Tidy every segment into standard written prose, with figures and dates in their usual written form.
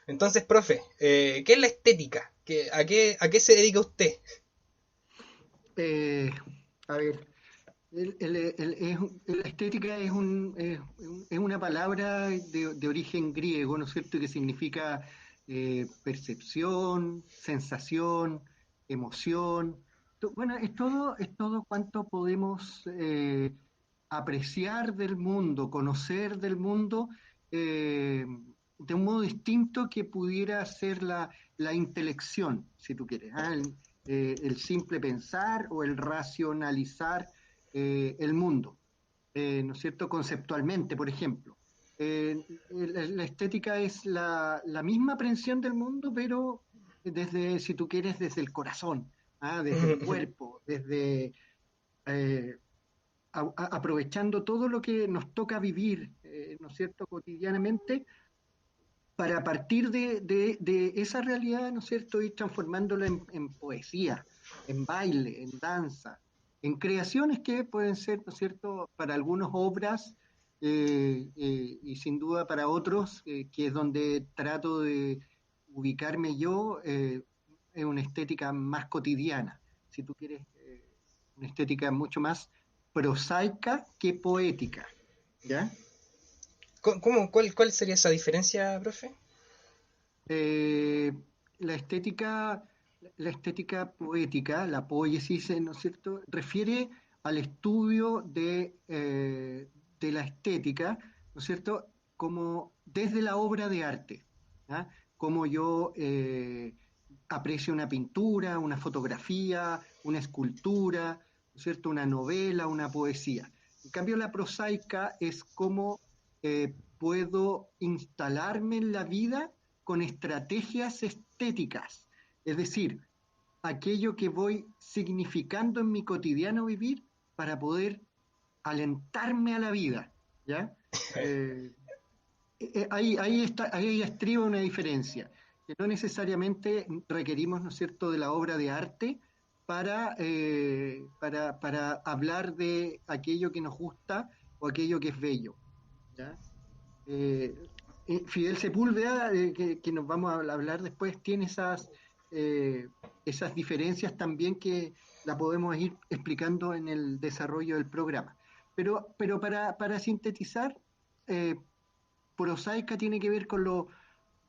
Entonces, profe, ¿qué es la estética? ¿A qué se dedica usted? Eh, a ver, la estética es una palabra de origen griego, ¿no es cierto?, que significa percepción, sensación, emoción. Bueno, es todo cuanto podemos apreciar del mundo, conocer del mundo de un modo distinto que pudiera ser la intelección, si tú quieres, ¿ah? El simple pensar o el racionalizar el mundo, ¿no es cierto? Conceptualmente, por ejemplo. La estética es la misma aprehensión del mundo, pero desde, si tú quieres, desde el corazón, ¿ah? Desde el cuerpo, desde eh, aprovechando todo lo que nos toca vivir, ¿no es cierto?, cotidianamente, para a partir de esa realidad, ¿no es cierto?, ir transformándola en poesía, en baile, en danza, en creaciones que pueden ser, ¿no es cierto?, para algunos obras y sin duda para otros, que es donde trato de ubicarme yo, es una estética más cotidiana, si tú quieres, una estética mucho más prosaica que poética, ¿ya? ¿Cuál sería esa diferencia, profe? Eh, la estética, la estética poética, la poiesis, ¿no es cierto?, refiere al estudio de la estética, ¿no es cierto?, como desde la obra de arte, ¿ah? Como yo aprecio una pintura, una fotografía, una escultura, ¿no es cierto?, una novela, una poesía. En cambio, la prosaica es como puedo instalarme en la vida con estrategias estéticas, es decir, aquello que voy significando en mi cotidiano vivir para poder alentarme a la vida, ¿ya? Eh, ahí estriba una diferencia, que no necesariamente requerimos, ¿no es cierto?, de la obra de arte para hablar de aquello que nos gusta o aquello que es bello, ¿ya? Eh, Fidel Sepúlveda, que nos vamos a hablar después, tiene eh, esas diferencias también que la podemos ir explicando en el desarrollo del programa. Pero para sintetizar, eh, prosaica tiene que ver con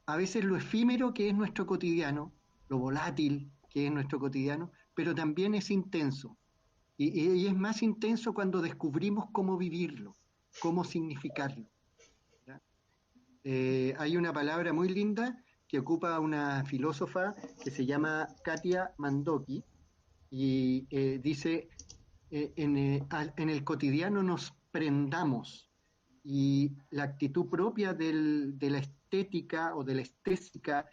a veces lo efímero que es nuestro cotidiano, lo volátil que es nuestro cotidiano, pero también es intenso. Y es más intenso cuando descubrimos cómo vivirlo, cómo significarlo, ¿ya? Hay una palabra muy linda que ocupa una filósofa que se llama Katia Mandoki y dice, en el cotidiano nos prendamos y la actitud propia de la estética o de la estética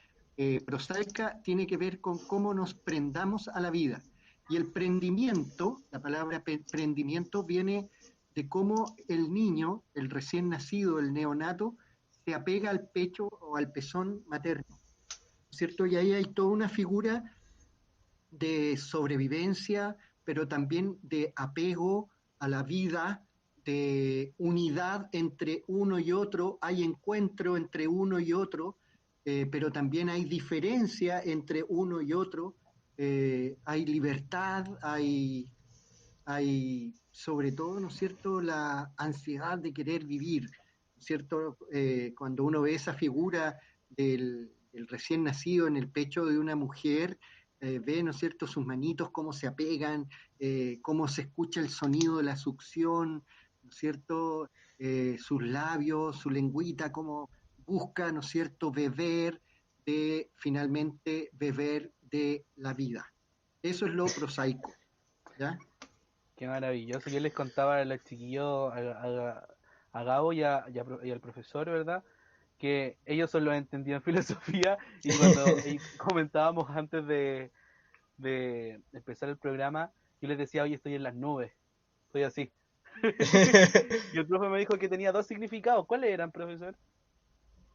prosaica tiene que ver con cómo nos prendamos a la vida. Y el prendimiento, la palabra prendimiento viene de cómo el niño, el recién nacido, el neonato, se apega al pecho o al pezón materno, ¿cierto? Y ahí hay toda una figura de sobrevivencia, pero también de apego a la vida, de unidad entre uno y otro, hay encuentro entre uno y otro, pero también hay diferencia entre uno y otro, hay libertad, hay sobre todo, ¿no es cierto?, la ansiedad de querer vivir, ¿no es cierto? Cuando uno ve esa figura del recién nacido en el pecho de una mujer, ve, ¿no es cierto?, sus manitos, cómo se apegan, cómo se escucha el sonido de la succión, ¿no es cierto?, sus labios, su lengüita, cómo busca, ¿no es cierto?, beber finalmente beber de la vida. Eso es lo prosaico, ¿ya? Qué maravilloso. Yo les contaba a los chiquillos, a Gabo y al profesor, ¿verdad? Que ellos solo entendían filosofía y cuando comentábamos antes de empezar el programa, yo les decía, oye, estoy en las nubes, estoy así. Y el profe me dijo que tenía dos significados. ¿Cuáles eran, profesor?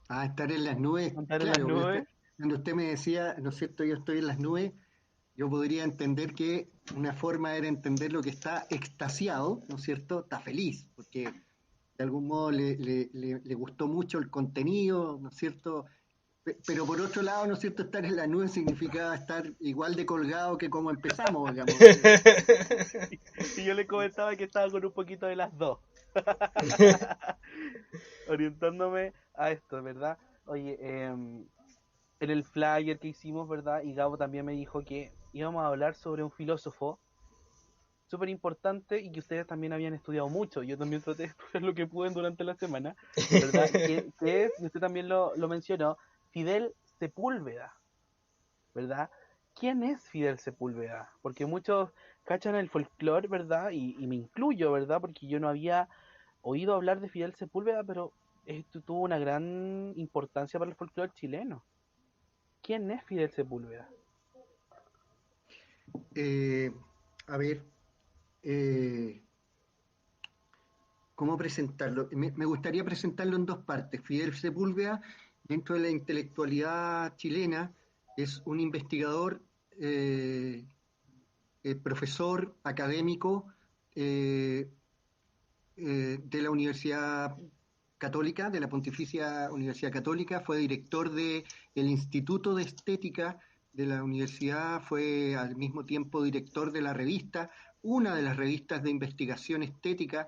A estar en las nubes, ¿Montar en las claro, nubes? cuando usted me decía, ¿no es cierto?, yo estoy en las nubes, yo podría entender que una forma era entender lo que está extasiado, ¿no es cierto?, está feliz, porque de algún modo le gustó mucho el contenido, ¿no es cierto?, Pero por otro lado, ¿no es cierto? Estar en la nube significaba estar igual de colgado que como empezamos, digamos. Y yo le comentaba que estaba con un poquito de las dos, orientándome a esto, ¿verdad? Oye, en el flyer que hicimos, ¿verdad? Y Gabo también me dijo que íbamos a hablar sobre un filósofo súper importante y que ustedes también habían estudiado mucho. Yo también traté de estudiar lo que pude durante la semana, ¿verdad? Que es, y usted también lo mencionó, Fidel Sepúlveda, ¿verdad? ¿Quién es Fidel Sepúlveda? Porque muchos cachan el folclore, ¿verdad? Y me incluyo, ¿verdad? Porque yo no había oído hablar de Fidel Sepúlveda, pero esto tuvo una gran importancia para el folclore chileno. ¿Quién es Fidel Sepúlveda? Eh, a ver, eh, ¿cómo presentarlo? Me gustaría presentarlo en dos partes. Fidel Sepúlveda, dentro de la intelectualidad chilena, es un investigador, eh, profesor académico eh, de la Universidad Católica, de la Pontificia Universidad Católica, fue director del Instituto de Estética de la universidad, fue al mismo tiempo director de la revista, una de las revistas de investigación estética,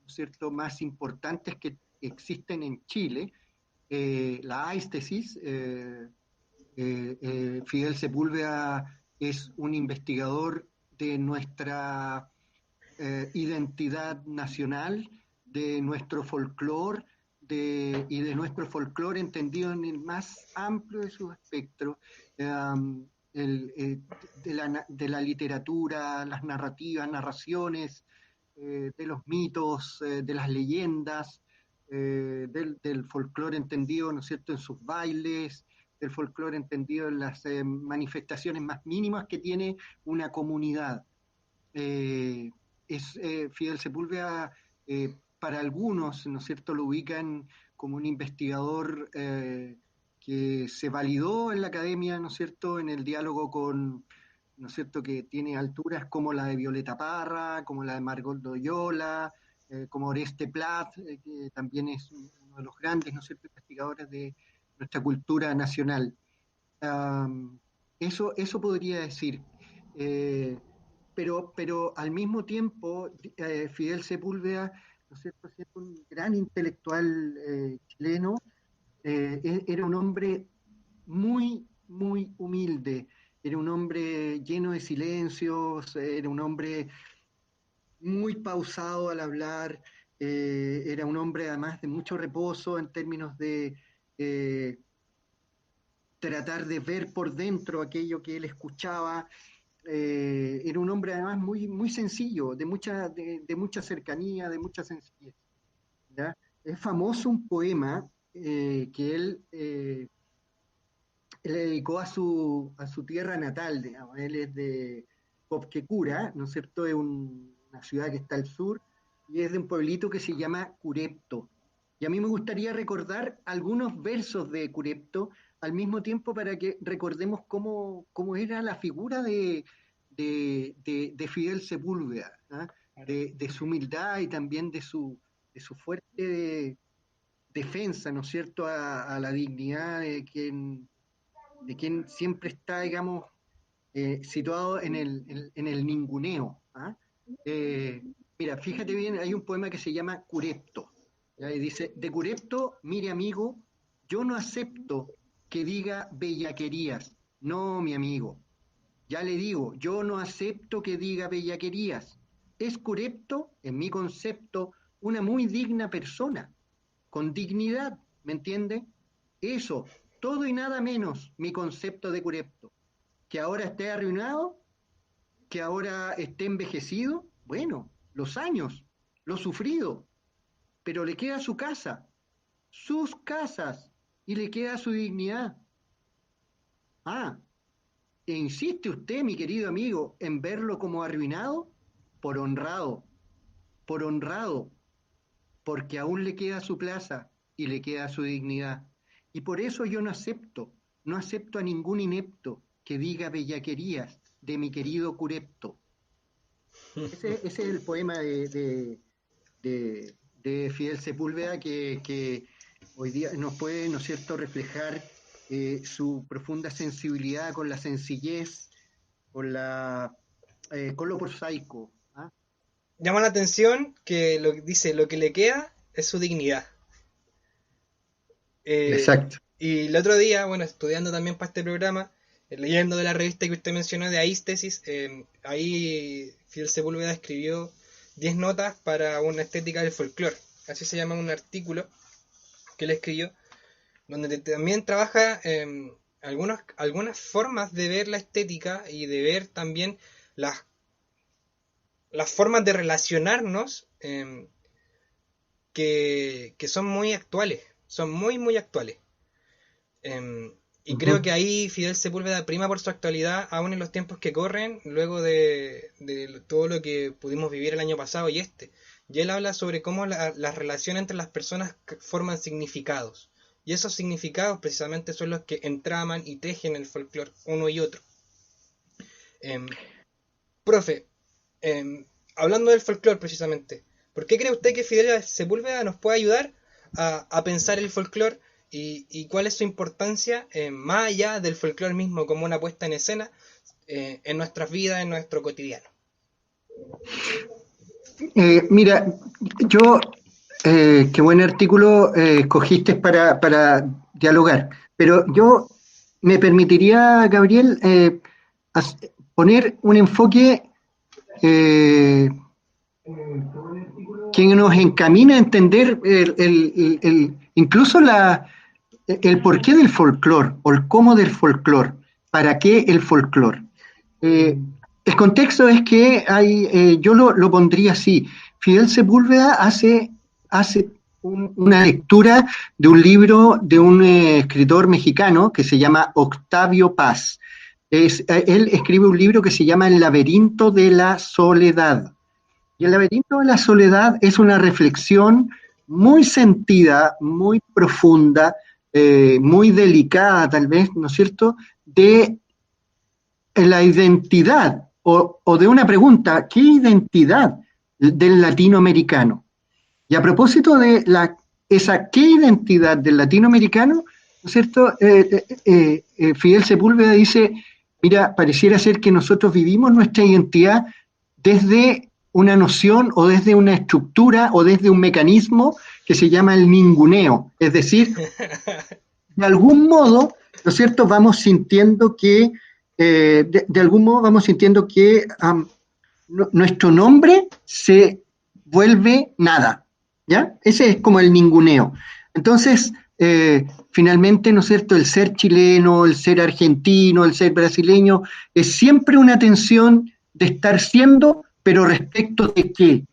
¿no es cierto?, más importantes que existen en Chile, la Aesthesis. Fidel Sepúlveda es un investigador de nuestra identidad nacional, de nuestro folclore y de nuestro folclore entendido en el más amplio de sus espectros, de la literatura, las narrativas, narraciones, de los mitos, de las leyendas, del folclore entendido, ¿no es cierto?, en sus bailes, del folclore entendido en las manifestaciones más mínimas que tiene una comunidad. Eh, Fidel Sepúlveda, para algunos, ¿no es cierto?, lo ubican como un investigador que se validó en la academia, ¿no es cierto?, en el diálogo con, ¿no es cierto?, que tiene alturas como la de Violeta Parra, como la de Margot Loyola, como Oreste Plat, que también es uno de los grandes, ¿no es cierto?, investigadores de nuestra cultura nacional. Um, eso podría decir. Eh, pero al mismo tiempo, Fidel Sepúlveda, ¿no es cierto?, siendo un gran intelectual chileno, era un hombre muy, muy humilde, era un hombre lleno de silencios, era un hombre muy pausado al hablar, era un hombre además de mucho reposo en términos de eh, tratar de ver por dentro aquello que él escuchaba. Era un hombre además muy, muy sencillo, de mucha cercanía, de mucha sencillez. ¿Ya? Es famoso un poema que él le dedicó a su tierra natal, digamos. Él es de Copquecura, ¿no es cierto? Es una ciudad que está al sur, y es de un pueblito que se llama Curepto. Y a mí me gustaría recordar algunos versos de Curepto al mismo tiempo para que recordemos cómo era la figura de Fidel Sepúlveda, ¿ah? De su humildad y también de su fuerte defensa, ¿no es cierto?, a la dignidad de quien siempre está, digamos, situado en el ninguneo. ¿Ah? Mira, fíjate bien, hay un poema que se llama Curepto. ¿Ya? Y dice, de Curepto, mire amigo, yo no acepto que diga bellaquerías. No, mi amigo. Ya le digo, yo no acepto que diga bellaquerías. Es Curepto, en mi concepto, una muy digna persona, con dignidad, ¿me entiende? Eso, todo y nada menos mi concepto de Curepto. Que ahora esté arruinado, que ahora esté envejecido, bueno, los años, lo sufrido, pero le queda su casa, sus casas, y le queda su dignidad. Ah, ¿e insiste usted, mi querido amigo, en verlo como arruinado? Por honrado, por honrado, porque aún le queda su plaza y le queda su dignidad. Y por eso yo no acepto a ningún inepto que diga bellaquerías de mi querido Curepto. Ese es el poema de Fidel Sepúlveda que hoy día nos puede, ¿no es cierto?, reflejar su profunda sensibilidad con la sencillez, con lo prosaico. ¿Ah? Llama la atención que dice lo que le queda es su dignidad. Exacto. Y el otro día, bueno, estudiando también para este programa, leyendo de la revista que usted mencionó de Aístesis, ahí Fidel Sepúlveda escribió 10 notas para una estética del folclore. Así se llama un artículo que él escribió, donde también trabaja algunas formas de ver la estética y de ver también las formas de relacionarnos que son muy actuales, son muy, muy actuales. Y creo que ahí Fidel Sepúlveda prima por su actualidad, aún en los tiempos que corren, luego de todo lo que pudimos vivir el año pasado y este. Y él habla sobre cómo las relaciones entre las personas forman significados. Y esos significados precisamente son los que entraman y tejen el folclore uno y otro. Profe, hablando del folclore precisamente, ¿por qué cree usted que Fidel Sepúlveda nos puede ayudar a pensar el folclore y cuál es su importancia más allá del folclore mismo como una puesta en escena en nuestras vidas, en nuestro cotidiano? Mira, qué buen artículo escogiste para dialogar, pero yo me permitiría, Gabriel, poner un enfoque que nos encamina a entender incluso el porqué del folclore o el cómo del folclore, para qué el folclore. El contexto es que yo lo pondría así. Fidel Sepúlveda hace una lectura de un libro de un escritor mexicano que se llama Octavio Paz. Él escribe un libro que se llama El laberinto de la soledad. Y el laberinto de la soledad es una reflexión muy sentida, muy profunda, muy delicada tal vez, ¿no es cierto?, de la identidad o de una pregunta: ¿qué identidad del latinoamericano? Y a propósito de ¿qué identidad del latinoamericano?, ¿no es cierto?, Fidel Sepúlveda dice: mira, pareciera ser que nosotros vivimos nuestra identidad desde una noción o desde una estructura o desde un mecanismo que se llama el ninguneo. Es decir, de algún modo, ¿no es cierto?, vamos sintiendo que nuestro nombre se vuelve nada, ¿ya? Ese es como el ninguneo. Entonces, finalmente, ¿no es cierto?, el ser chileno, el ser argentino, el ser brasileño, es siempre una tensión de estar siendo, pero respecto de qué.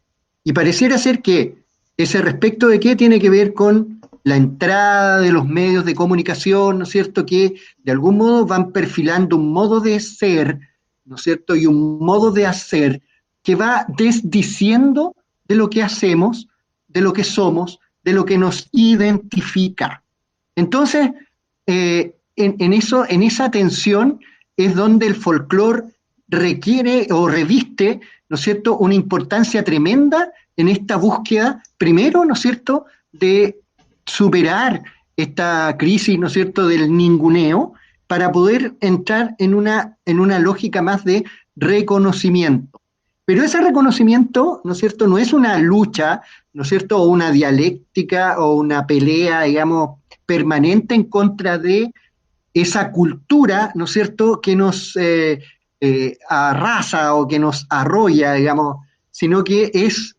Y pareciera ser que ese respecto de qué tiene que ver con la entrada de los medios de comunicación, ¿no es cierto?, que de algún modo van perfilando un modo de ser, ¿no es cierto?, y un modo de hacer que va desdiciendo de lo que hacemos, de lo que somos, de lo que nos identifica. Entonces, en esa tensión es donde el folclore requiere o reviste, ¿no es cierto?, una importancia tremenda en esta búsqueda, primero, ¿no es cierto?, de superar esta crisis, ¿no es cierto?, del ninguneo, para poder entrar en una lógica más de reconocimiento. Pero ese reconocimiento, ¿no es cierto?, no es una lucha, ¿no es cierto?, o una dialéctica o una pelea, digamos, permanente en contra de esa cultura, ¿no es cierto?, que nos arrasa o que nos arrolla, digamos, sino que es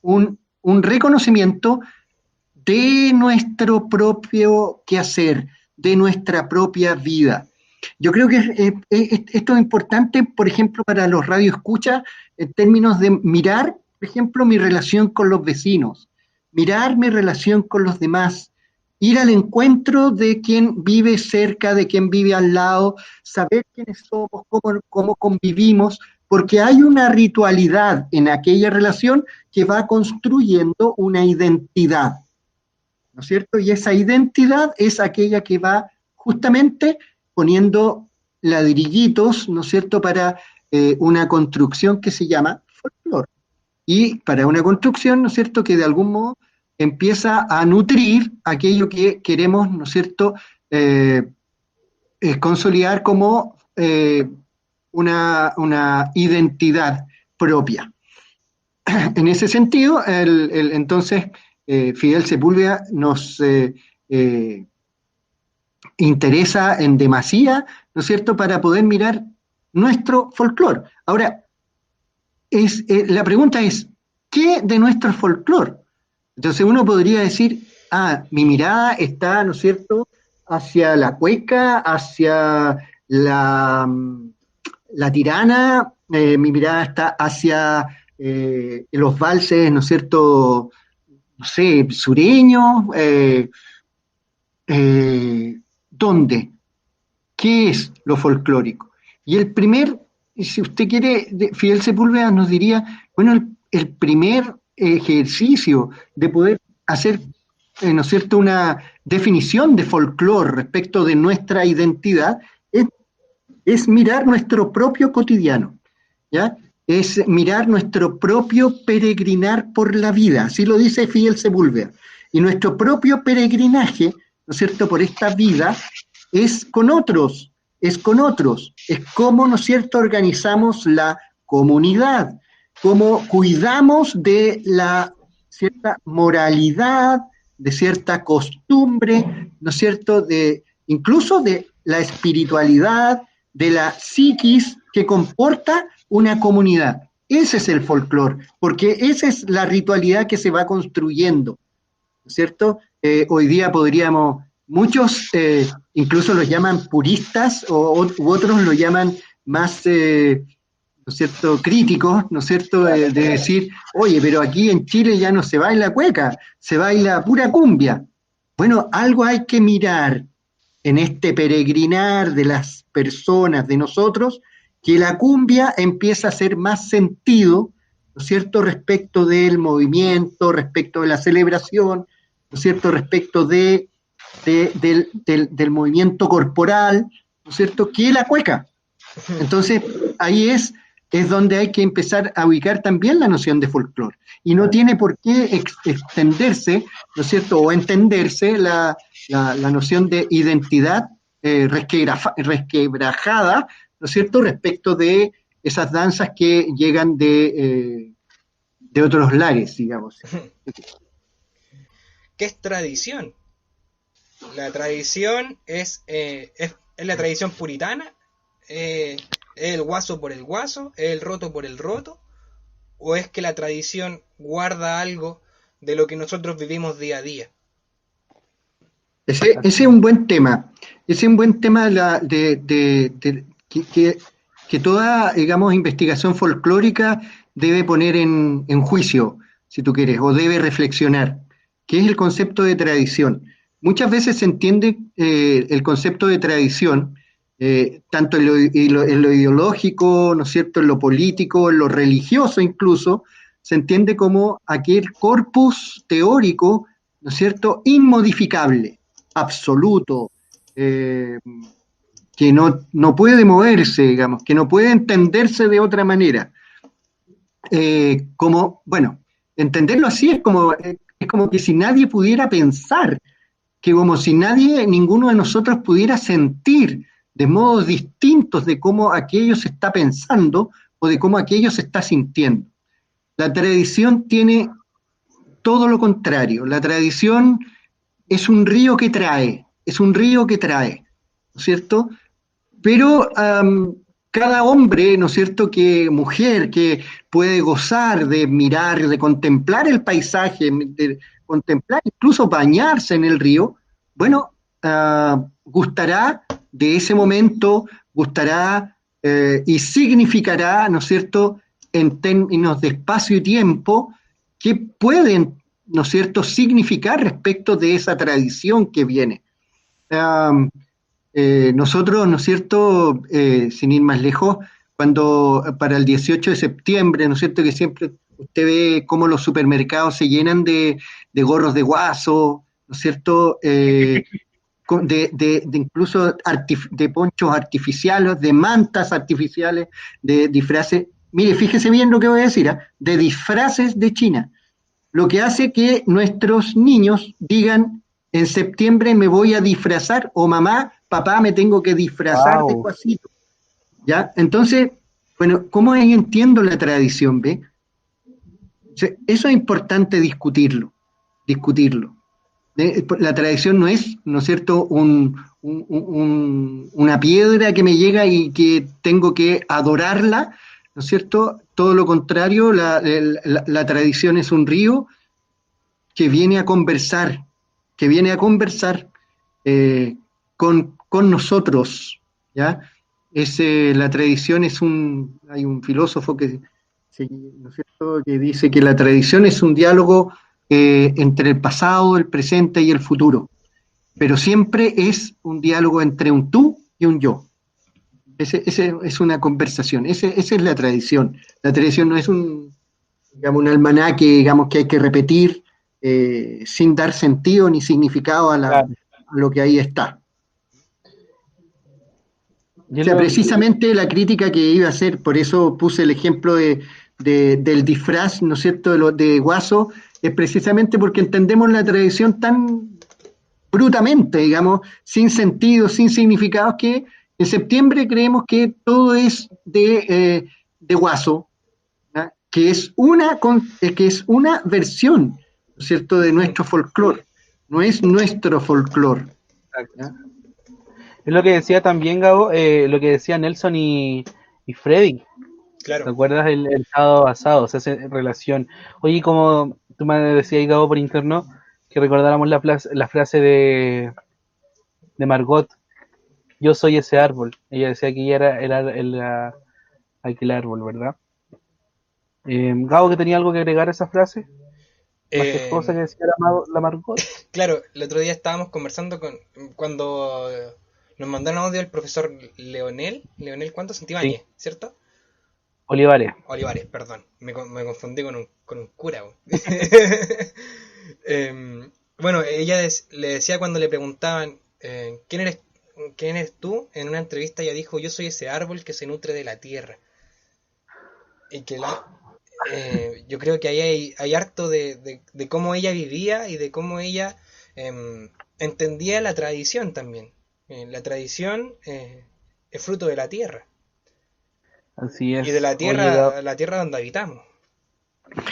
un reconocimiento de nuestro propio quehacer, de nuestra propia vida. Yo creo que esto es importante, por ejemplo, para los radioescuchas, en términos de mirar, por ejemplo, mi relación con los vecinos, mirar mi relación con los demás, ir al encuentro de quien vive cerca, de quien vive al lado, saber quiénes somos, cómo convivimos, porque hay una ritualidad en aquella relación que va construyendo una identidad, ¿no es cierto? Y esa identidad es aquella que va justamente poniendo ladrillitos, ¿no es cierto?, para una construcción que se llama folclore. Y para una construcción, ¿no es cierto?, que de algún modo empieza a nutrir aquello que queremos, ¿no es cierto?, consolidar como una identidad propia. En ese sentido, entonces Fidel Sepúlveda nos interesa en demasía, ¿no es cierto?, para poder mirar nuestro folclore. Ahora, la pregunta es, ¿qué de nuestro folclore? Entonces uno podría decir, mi mirada está, ¿no es cierto?, hacia la cueca, hacia la tirana, mi mirada está hacia los valses, ¿no es cierto?, no sé, sureños, ¿dónde? ¿Qué es lo folclórico? Y el primer, si usted quiere, Fidel Sepúlveda nos diría, bueno, el primer ejercicio de poder hacer, ¿no es cierto?, una definición de folclore respecto de nuestra identidad, es mirar nuestro propio cotidiano, ¿ya? Es mirar nuestro propio peregrinar por la vida, así lo dice Fidel Sepúlveda. Y nuestro propio peregrinaje, ¿no es cierto?, por esta vida, es con otros, es cómo, ¿no es cierto?, organizamos la comunidad, cómo cuidamos de la cierta moralidad, de cierta costumbre, ¿no es cierto?, incluso de la espiritualidad, de la psiquis que comporta una comunidad. Ese es el folclore, porque esa es la ritualidad que se va construyendo, ¿no es cierto? Hoy día muchos incluso los llaman puristas u otros lo llaman más, ¿no es cierto?, críticos, ¿no es cierto?, de decir, oye, pero aquí en Chile ya no se baila cueca, se baila pura cumbia. Bueno, algo hay que mirar en este peregrinar de las personas, de nosotros, que la cumbia empieza a hacer más sentido, ¿no es cierto?, respecto del movimiento, respecto de la celebración, ¿no es cierto?, respecto del movimiento corporal, ¿no es cierto?, que la cueca. Entonces, ahí es donde hay que empezar a ubicar también la noción de folclore. Y no tiene por qué extenderse, ¿no es cierto?, o entenderse la noción de identidad resquebrajada, ¿no es cierto?, respecto de esas danzas que llegan de otros lares, digamos. ¿Qué es tradición? La tradición es la tradición puritana, es el guaso por el guaso, es el roto por el roto, o es que la tradición guarda algo de lo que nosotros vivimos día a día. Ese es un buen tema. Ese es un buen tema que toda, digamos, investigación folclórica debe poner en juicio, si tú quieres, o debe reflexionar, que es el concepto de tradición. Muchas veces se entiende el concepto de tradición, tanto en lo ideológico, ¿no es cierto?, en lo político, en lo religioso incluso, se entiende como aquel corpus teórico, ¿no es cierto?, inmodificable, absoluto, que no puede moverse, digamos, que no puede entenderse de otra manera. Entenderlo así es como que si nadie pudiera pensar, que como si ninguno de nosotros pudiera sentir de modos distintos de cómo aquello se está pensando o de cómo aquello se está sintiendo. La tradición tiene todo lo contrario. La tradición es un río que trae, ¿no es cierto? Pero cada hombre, ¿no es cierto?, mujer que puede gozar de mirar, de contemplar el paisaje, de contemplar, incluso bañarse en el río, bueno, gustará de ese momento, gustará y significará, ¿no es cierto?, en términos de espacio y tiempo, que pueden, ¿no es cierto?, significar respecto de esa tradición que viene. Nosotros, ¿no es cierto?, sin ir más lejos, cuando para el 18 de septiembre, ¿no es cierto?, que siempre usted ve cómo los supermercados se llenan de gorros de guaso, ¿no es cierto?, incluso de ponchos artificiales, de mantas artificiales, de disfraces. Mire, fíjese bien lo que voy a decir, de disfraces de China, lo que hace que nuestros niños digan, en septiembre me voy a disfrazar, o mamá, papá, me tengo que disfrazar de Wow. Juacito. ¿Ya? Entonces, bueno, ¿cómo ahí entiendo la tradición, ve? O sea, eso es importante discutirlo. La tradición no es, ¿no es cierto?, una piedra que me llega y que tengo que adorarla, ¿no es cierto? Todo lo contrario, la tradición es un río que viene a conversar, que viene a conversar con nosotros, ¿ya? La tradición hay un filósofo ¿no es cierto?, que dice que la tradición es un diálogo entre el pasado, el presente y el futuro, pero siempre es un diálogo entre un tú y un yo. Ese es una conversación, esa es la tradición. La tradición no es digamos, un almanaque, digamos, que hay que repetir sin dar sentido ni significado a Claro. lo que ahí está. O Yo sea, lo, precisamente la crítica que iba a hacer, por eso puse el ejemplo del disfraz, ¿no es cierto?, de Guaso, es precisamente porque entendemos la tradición tan brutamente, digamos, sin sentido, sin significados, que en septiembre creemos que todo es de Guaso, ¿no?, que es una versión, ¿no es cierto?, de nuestro folclore, no es nuestro folclore. es lo que decía también Gabo, lo que decía Nelson y Freddy. ¿Te Claro. acuerdas el sábado asado? O sea, esa relación. Oye, como tú me decías, Gabo, por interno, que recordáramos la frase de Margot, yo soy ese árbol. Ella decía que ella era aquel árbol, ¿verdad? Gabo, que tenía algo que agregar a esa frase, más que cosa que Eh, decía la Margot. claro, el otro día estábamos conversando cuando nos mandaron audio el profesor Leonel, ¿cuánto? Sí, Santibáñez, ¿cierto? Olivares. Olivares, perdón, me confundí con un cura. Bueno, le decía cuando le preguntaban quién eres tú, en una entrevista ella dijo, yo soy ese árbol que se nutre de la tierra. Y que yo creo que ahí hay harto de cómo ella vivía y de cómo ella entendía la tradición también. La tradición es fruto de la tierra Así y de es. Oye, Gabo, la tierra donde habitamos.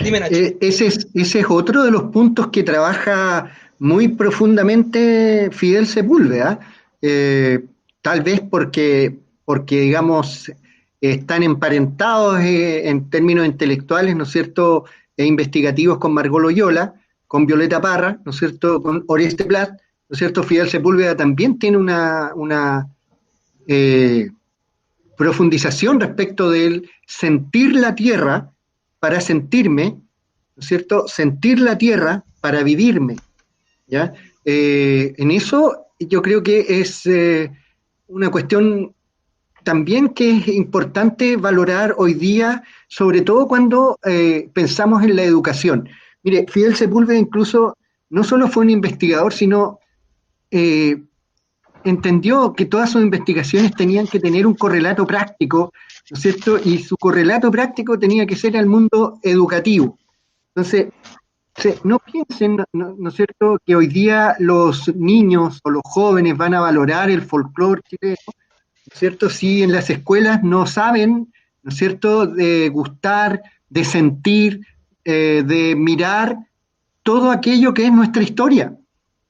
Dime, Nacho. Ese es otro de los puntos que trabaja muy profundamente Fidel Sepúlveda, tal vez porque, digamos, están emparentados en términos intelectuales, ¿no es cierto?, e investigativos con Margot Loyola, con Violeta Parra, ¿no es cierto?, con Oreste Plat, ¿no es cierto? Fidel Sepúlveda también tiene una eh, profundización respecto del sentir la tierra para sentirme, ¿no es cierto? Sentir la tierra para vivirme, ¿ya? En eso yo creo que es una cuestión también que es importante valorar hoy día, sobre todo cuando pensamos en la educación. Mire, Fidel Sepúlveda incluso no solo fue un investigador, sino eh, entendió que todas sus investigaciones tenían que tener un correlato práctico, ¿no es cierto? Y su correlato práctico tenía que ser al mundo educativo. Entonces, no piensen, ¿no es cierto?, que hoy día los niños o los jóvenes van a valorar el folclore chileno, ¿no es cierto?, si en las escuelas no saben, ¿no es cierto?, de gustar, de sentir, de mirar todo aquello que es nuestra historia,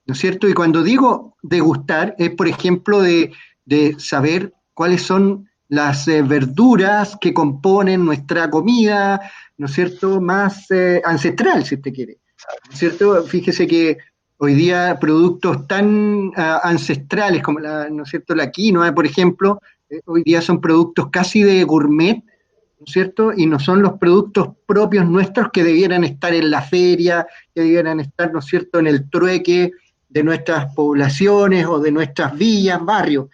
¿no es cierto? Y cuando digo degustar, es por ejemplo de saber cuáles son las verduras que componen nuestra comida, ¿no es cierto?, más ancestral, si usted quiere, ¿no es cierto? Fíjese que hoy día productos tan ancestrales como ¿no es cierto?, la quinoa, por ejemplo, hoy día son productos casi de gourmet, ¿no es cierto? Y no son los productos propios nuestros que debieran estar en la feria, que debieran estar, ¿no es cierto?, en el trueque de nuestras poblaciones o de nuestras villas, barrios.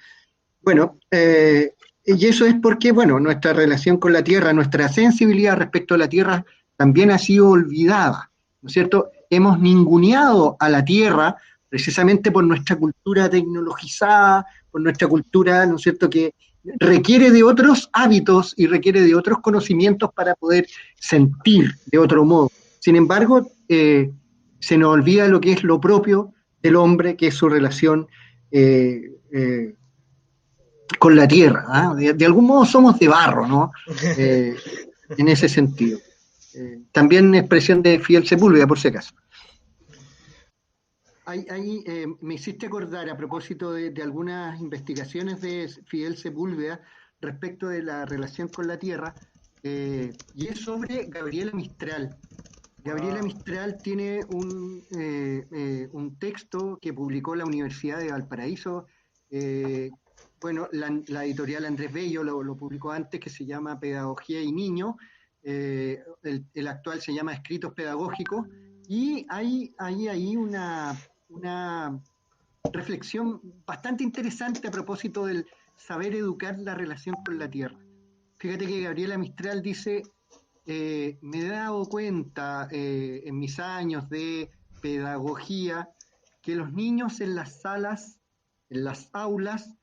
Bueno, y eso es porque, bueno, nuestra relación con la tierra, nuestra sensibilidad respecto a la tierra también ha sido olvidada, ¿no es cierto? Hemos ninguneado a la tierra precisamente por nuestra cultura tecnologizada, por nuestra cultura, ¿no es cierto?, que requiere de otros hábitos y requiere de otros conocimientos para poder sentir de otro modo. Sin embargo, se nos olvida lo que es lo propio, del hombre, que es su relación eh, eh, con la tierra. ¿Ah? De algún modo somos de barro, ¿no? Eh, en ese sentido. También expresión de Fidel Sepúlveda, por si acaso. Ahí me hiciste acordar a propósito de algunas investigaciones de Fidel Sepúlveda respecto de la relación con la tierra, y es sobre Gabriela Mistral. Gabriela Mistral tiene un texto que publicó la Universidad de Valparaíso. Bueno, la editorial Andrés Bello lo publicó antes, que se llama Pedagogía y Niño. El actual se llama Escritos Pedagógicos. Y hay ahí una reflexión bastante interesante a propósito del saber educar la relación con la tierra. Fíjate que Gabriela Mistral dice: me he dado cuenta en mis años de pedagogía que los niños en las salas, en las aulas,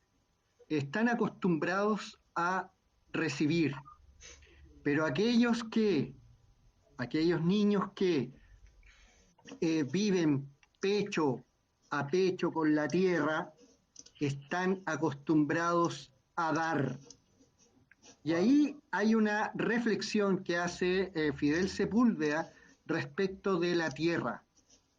están acostumbrados a recibir, pero aquellos niños que viven pecho a pecho con la tierra, están acostumbrados a dar. Y ahí hay una reflexión que hace Fidel Sepúlveda respecto de la tierra.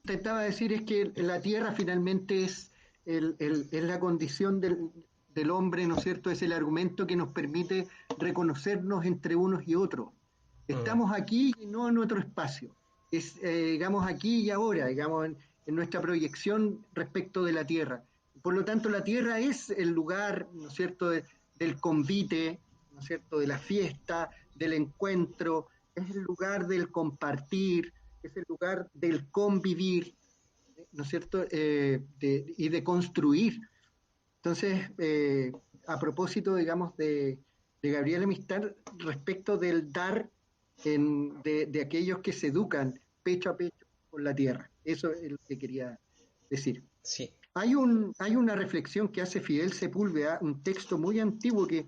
Intentaba decir es que la tierra finalmente es la condición del hombre, ¿no es cierto? Es el argumento que nos permite reconocernos entre unos y otros. Estamos aquí y no en otro espacio. Es, digamos, aquí y ahora, digamos, en nuestra proyección respecto de la tierra. Por lo tanto, la tierra es el lugar, ¿no es cierto?, del convite, ¿no es cierto?, de la fiesta, del encuentro, es el lugar del compartir, es el lugar del convivir, ¿no es cierto?, y de construir. Entonces, a propósito, digamos, de Gabriela Mistral, respecto del dar de aquellos que se educan pecho a pecho con la tierra. Eso es lo que quería decir. Sí. Hay una reflexión que hace Fidel Sepúlveda, un texto muy antiguo que,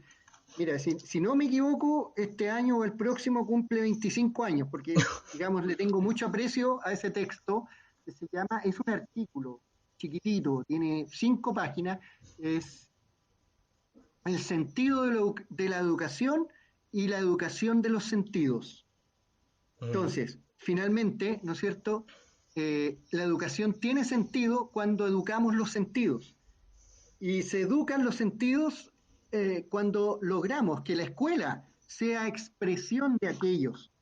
mira, si no me equivoco, este año o el próximo cumple 25 años, porque, digamos, le tengo mucho aprecio a ese texto, que se llama, es un artículo chiquitito, tiene 5 páginas, es El sentido de la educación y la educación de los sentidos. Entonces, finalmente, ¿no es cierto?, la educación tiene sentido cuando educamos los sentidos. Y se educan los sentidos cuando logramos que la escuela sea expresión de aquellos.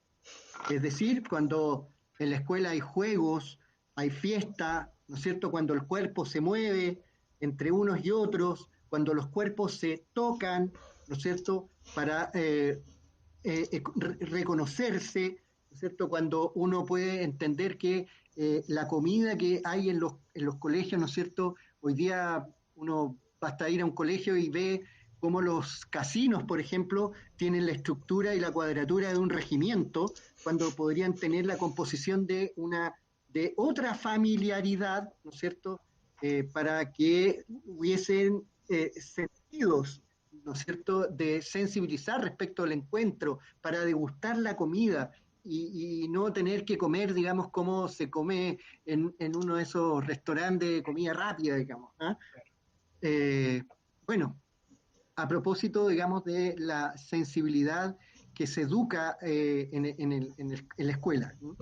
Es decir, cuando en la escuela hay juegos, hay fiesta, ¿no es cierto? Cuando el cuerpo se mueve entre unos y otros, cuando los cuerpos se tocan, ¿no es cierto? Para reconocerse, ¿no es cierto? Cuando uno puede entender que la comida que hay en los colegios, ¿no es cierto? Hoy día uno basta ir a un colegio y ve cómo los casinos, por ejemplo, tienen la estructura y la cuadratura de un regimiento, cuando podrían tener la composición de otra familiaridad, ¿no es cierto?, para que hubiesen sentidos, ¿no es cierto?, de sensibilizar respecto al encuentro, para degustar la comida y no tener que comer, digamos, como se come en uno de esos restaurantes de comida rápida, digamos. Bueno, a propósito, digamos, de la sensibilidad que se educa en la escuela, ¿no?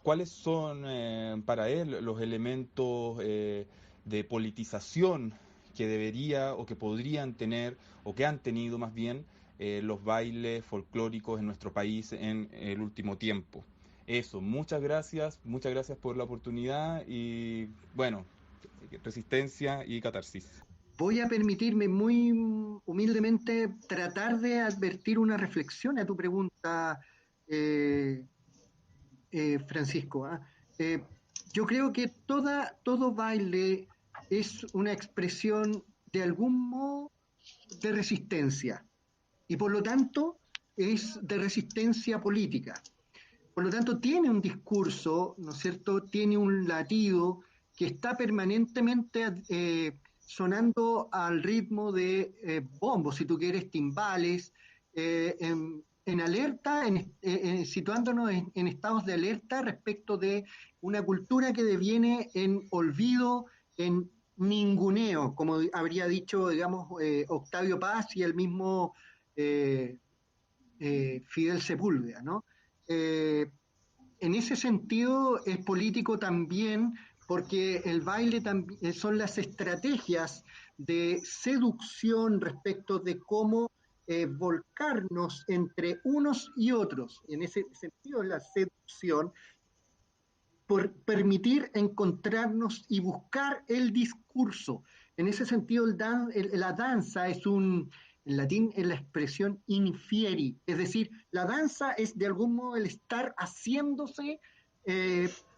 ¿Cuáles son para él los elementos de politización que debería o que podrían tener o que han tenido más bien los bailes folclóricos en nuestro país en el último tiempo? Eso, muchas gracias por la oportunidad y bueno, resistencia y catarsis. Voy a permitirme muy humildemente tratar de advertir una reflexión a tu pregunta, Francisco. Yo creo que todo baile es una expresión de algún modo de resistencia y por lo tanto es de resistencia política. Por lo tanto tiene un discurso, ¿no es cierto? Tiene un latido que está permanentemente sonando al ritmo de bombos, si tú quieres, timbales, en alerta, situándonos en estados de alerta respecto de una cultura que deviene en olvido, en ninguneo, como habría dicho, digamos, Octavio Paz y el mismo Fidel Sepúlveda, ¿no? En ese sentido es político también porque el baile son las estrategias de seducción respecto de cómo volcarnos entre unos y otros. En ese sentido, la seducción, por permitir encontrarnos y buscar el discurso. En ese sentido, la danza es en latín es la expresión infieri, es decir, la danza es de algún modo el estar haciéndose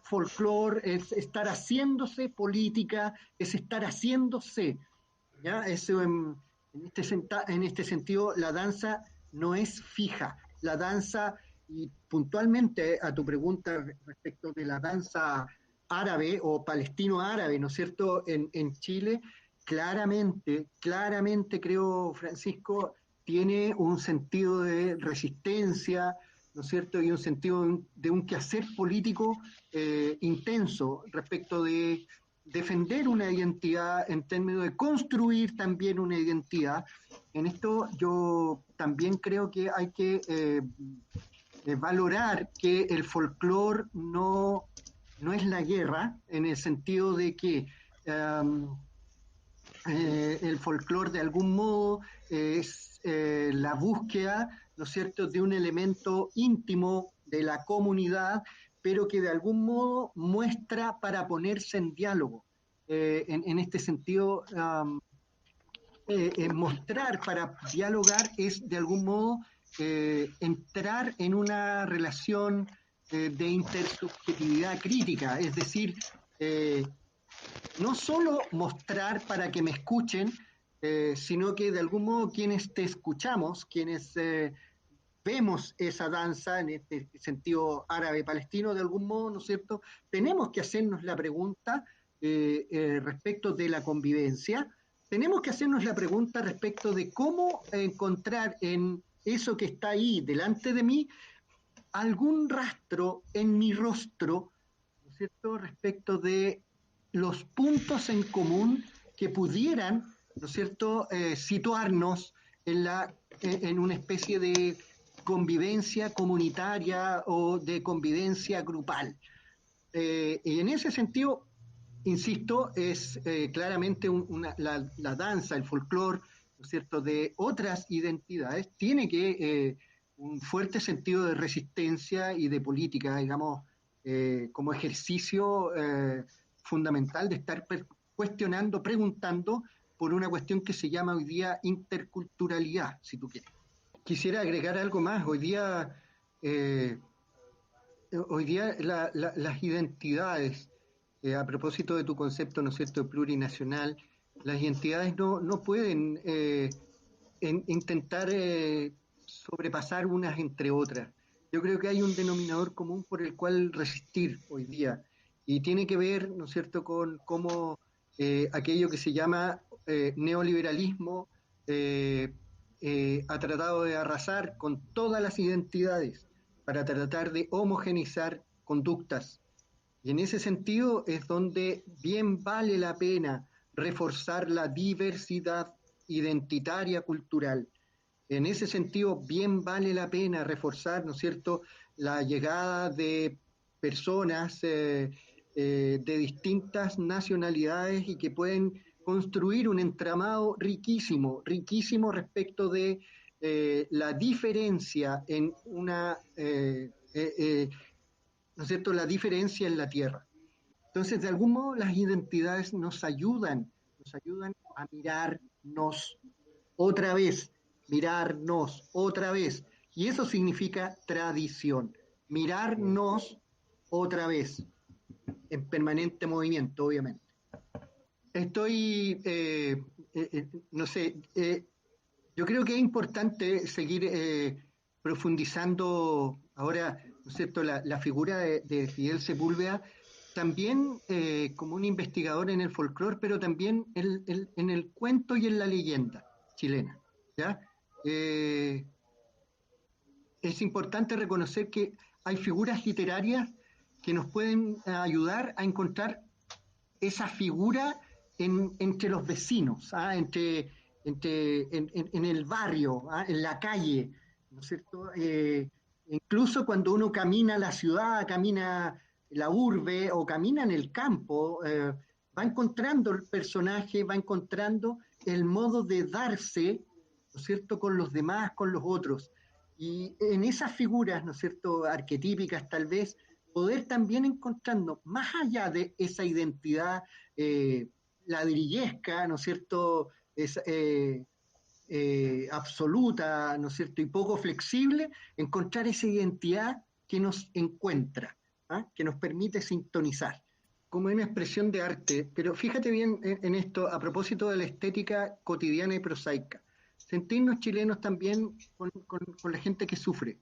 folclore, es estar haciéndose política, es estar haciéndose. ¿Ya? En este sentido, la danza no es fija. La danza, y puntualmente a tu pregunta respecto de la danza árabe o palestino-árabe, ¿no es cierto?, en Chile, claramente creo, Francisco, tiene un sentido de resistencia, ¿no es cierto?, y un sentido de un quehacer político intenso respecto de defender una identidad en términos de construir también una identidad. En esto yo también creo que hay que valorar que el folclore no es la guerra, en el sentido de que el folclore de algún modo es la búsqueda, ¿no es cierto?, de un elemento íntimo de la comunidad, pero que de algún modo muestra para ponerse en diálogo. En este sentido, mostrar para dialogar es de algún modo entrar en una relación de intersubjetividad crítica, es decir, no solo mostrar para que me escuchen, sino que de algún modo quienes te escuchamos, quienes vemos esa danza en este sentido árabe-palestino, de algún modo, ¿no es cierto?, tenemos que hacernos la pregunta respecto de la convivencia, tenemos que hacernos la pregunta respecto de cómo encontrar en eso que está ahí delante de mí algún rastro en mi rostro, ¿no es cierto?, respecto de los puntos en común que pudieran, ¿no es cierto?, situarnos en una especie de convivencia comunitaria o de convivencia grupal. Y en ese sentido, insisto, es claramente la danza, el folclore, ¿no es cierto?, de otras identidades, tiene que un fuerte sentido de resistencia y de política, digamos, como ejercicio fundamental de estar cuestionando, preguntando por una cuestión que se llama hoy día interculturalidad, si tú quieres. Quisiera agregar algo más. Hoy día las identidades, a propósito de tu concepto, ¿no es cierto?, plurinacional, las identidades no pueden intentar sobrepasar unas entre otras. Yo creo que hay un denominador común por el cual resistir hoy día, y tiene que ver, ¿no es cierto?, con cómo aquello que se llama neoliberalismo ha tratado de arrasar con todas las identidades para tratar de homogenizar conductas. Y en ese sentido es donde bien vale la pena reforzar la diversidad identitaria cultural. En ese sentido, bien vale la pena reforzar, ¿no es cierto?, la llegada de personas de distintas nacionalidades y que pueden construir un entramado riquísimo respecto de la diferencia en ¿no es cierto?, la diferencia en la tierra. Entonces, de algún modo, las identidades nos ayudan a mirarnos otra vez, y eso significa tradición, mirarnos otra vez, en permanente movimiento, obviamente. Estoy, no sé, yo creo que es importante seguir profundizando ahora, ¿no es cierto?, la figura de Fidel Sepúlveda, también como un investigador en el folclore, pero también en el cuento y en la leyenda chilena, ¿ya? Es importante reconocer que hay figuras literarias que nos pueden ayudar a encontrar esa figura entre los vecinos, en el barrio, en la calle, ¿no es cierto? Incluso cuando uno camina la ciudad, camina la urbe o camina en el campo, va encontrando el personaje, va encontrando el modo de darse, ¿no es cierto?, con los demás, con los otros. Y en esas figuras, ¿no es cierto?, arquetípicas tal vez, poder también encontrando, más allá de esa identidad ladrillesca, ¿no es cierto?, es, absoluta, ¿no es cierto?, y poco flexible, encontrar esa identidad que nos encuentra, ¿ah? Que nos permite sintonizar, como una expresión de arte. Pero fíjate bien en esto, a propósito de la estética cotidiana y prosaica. Sentirnos chilenos también con la gente que sufre.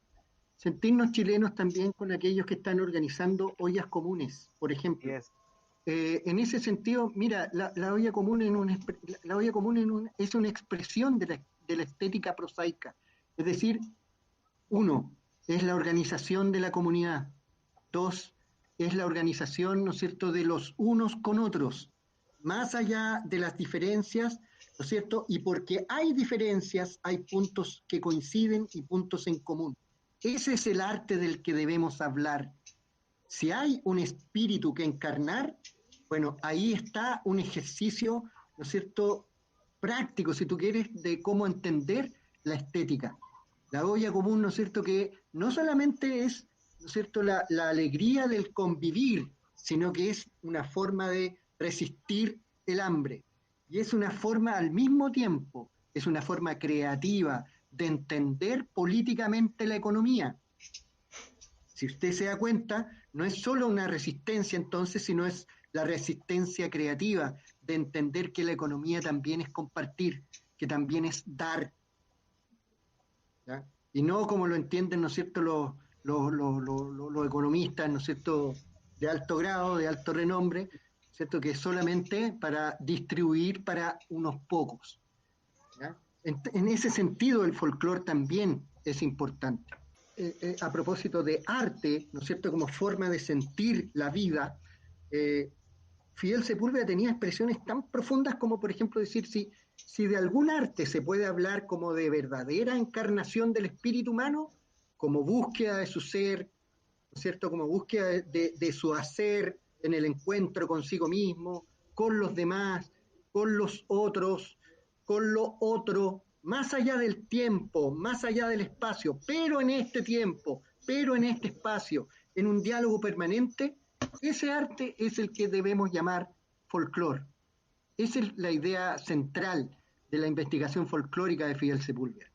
Sentirnos chilenos también con aquellos que están organizando ollas comunes, por ejemplo. Yes. En ese sentido, mira, la olla común, la olla común es una expresión de la estética prosaica. Es decir, uno, es la organización de la comunidad. Dos, es la organización, ¿no es cierto?, de los unos con otros, más allá de las diferencias, ¿no es cierto? Y porque hay diferencias, hay puntos que coinciden y puntos en común. Ese es el arte del que debemos hablar. Si hay un espíritu que encarnar, bueno, ahí está un ejercicio, ¿no es cierto?, práctico, si tú quieres, de cómo entender la estética. La olla común, ¿no es cierto?, que no solamente es, ¿no es cierto?, la alegría del convivir, sino que es una forma de resistir el hambre. Y es una forma al mismo tiempo, es una forma creativa de entender políticamente la economía. Si usted se da cuenta, no es solo una resistencia entonces, sino es la resistencia creativa de entender que la economía también es compartir, que también es dar, ¿ya? Y no como lo entienden, ¿no es cierto?, los economistas, ¿no es cierto?, de alto grado, de alto renombre, ¿cierto?, que es solamente para distribuir para unos pocos, ¿ya? En ese sentido, el folclore también es importante. A propósito de arte, ¿no es cierto?, como forma de sentir la vida, Fidel Sepúlveda tenía expresiones tan profundas como, por ejemplo, decir si de algún arte se puede hablar como de verdadera encarnación del espíritu humano, como búsqueda de su ser, ¿no es cierto?, como búsqueda de su hacer en el encuentro consigo mismo, con los demás, con los otros, con lo otro, más allá del tiempo, más allá del espacio, pero en este tiempo, pero en este espacio, en un diálogo permanente, ese arte es el que debemos llamar folclore. Esa es la idea central de la investigación folclórica de Fidel Sepúlveda.